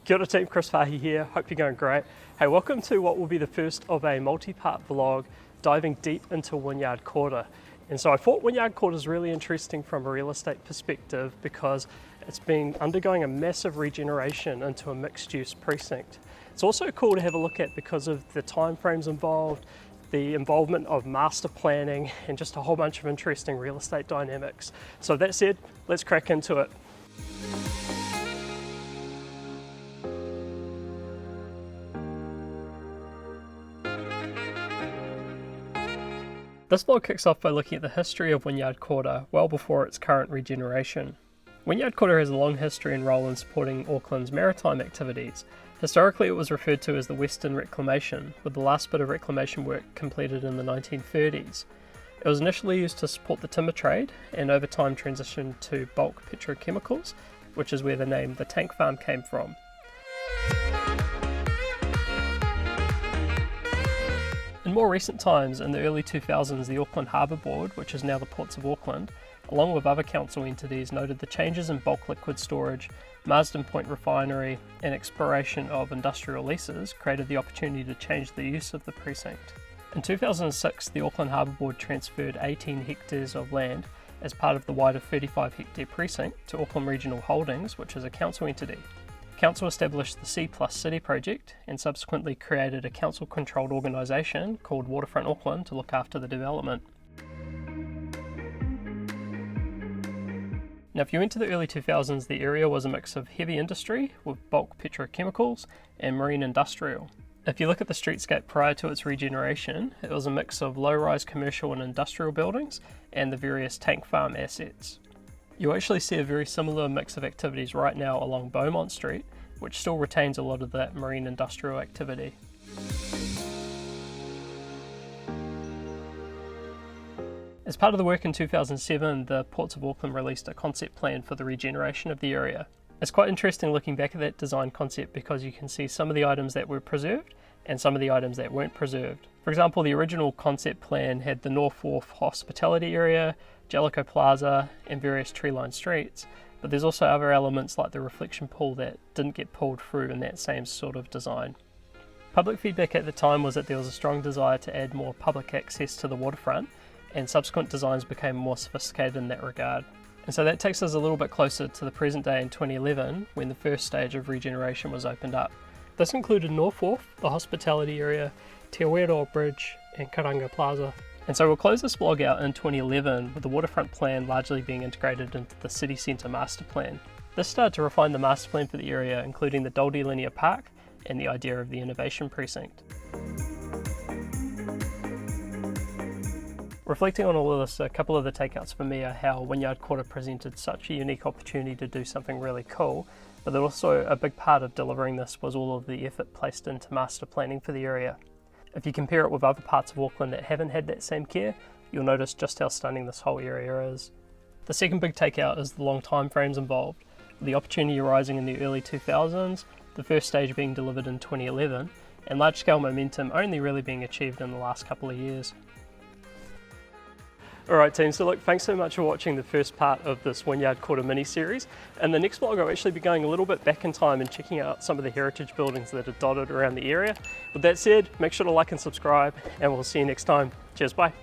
Kia ora team, Chris Farhi here, hope you're going great. Hey, welcome to what will be the first of a multi-part vlog diving deep into Wynyard Quarter. And so I thought Wynyard Quarter is really interesting from a real estate perspective because it's been undergoing a massive regeneration into a mixed-use precinct. It's also cool to have a look at because of the timeframes involved, the involvement of master planning, and just a whole bunch of interesting real estate dynamics. So that said, let's crack into it. This vlog kicks off by looking at the history of Wynyard Quarter well before its current regeneration. Wynyard Quarter has a long history and role in supporting Auckland's maritime activities. Historically, it was referred to as the Western Reclamation, with the last bit of reclamation work completed in the 1930s. It was initially used to support the timber trade and over time transitioned to bulk petrochemicals, which is where the name the tank farm came from. In more recent times, in the early 2000s, the Auckland Harbour Board, which is now the Ports of Auckland, along with other council entities, noted the changes in bulk liquid storage, Marsden Point refinery, and expiration of industrial leases created the opportunity to change the use of the precinct. In 2006, the Auckland Harbour Board transferred 18 hectares of land as part of the wider 35 hectare precinct to Auckland Regional Holdings, which is a council entity. Council established the C+ City project and subsequently created a council-controlled organisation called Waterfront Auckland to look after the development. Now, if you went to the early 2000s, the area was a mix of heavy industry with bulk petrochemicals and marine industrial. If you look at the streetscape prior to its regeneration, it was a mix of low-rise commercial and industrial buildings and the various tank farm assets. You actually see a very similar mix of activities right now along Beaumont Street, which still retains a lot of that marine industrial activity. As part of the work in 2007, the Ports of Auckland released a concept plan for the regeneration of the area. It's quite interesting looking back at that design concept because you can see some of the items that were preserved and some of the items that weren't preserved. For example, the original concept plan had the North Wharf hospitality area, Jellicoe Plaza, and various tree-lined streets, but there's also other elements like the reflection pool that didn't get pulled through in that same sort of design. Public feedback at the time was that there was a strong desire to add more public access to the waterfront, and subsequent designs became more sophisticated in that regard. And so that takes us a little bit closer to the present day in 2011, when the first stage of regeneration was opened up. This included North Wharf, the hospitality area, Te Awaroa Bridge, and Karanga Plaza. And so we'll close this vlog out in 2011 with the waterfront plan largely being integrated into the city centre master plan. This started to refine the master plan for the area, including the Doldy Linear Park and the idea of the innovation precinct. Reflecting on all of this, a couple of the takeouts for me are how Wynyard Quarter presented such a unique opportunity to do something really cool, but that also a big part of delivering this was all of the effort placed into master planning for the area. If you compare it with other parts of Auckland that haven't had that same care, you'll notice just how stunning this whole area is. The second big takeout is the long time frames involved, with the opportunity arising in the early 2000s, the first stage being delivered in 2011, and large-scale momentum only really being achieved in the last couple of years. Alright team, so look, thanks so much for watching the first part of this Wynyard Quarter mini-series. And the next vlog I'll actually be going a little bit back in time and checking out some of the heritage buildings that are dotted around the area. With that said, make sure to like and subscribe, and we'll see you next time. Cheers, bye.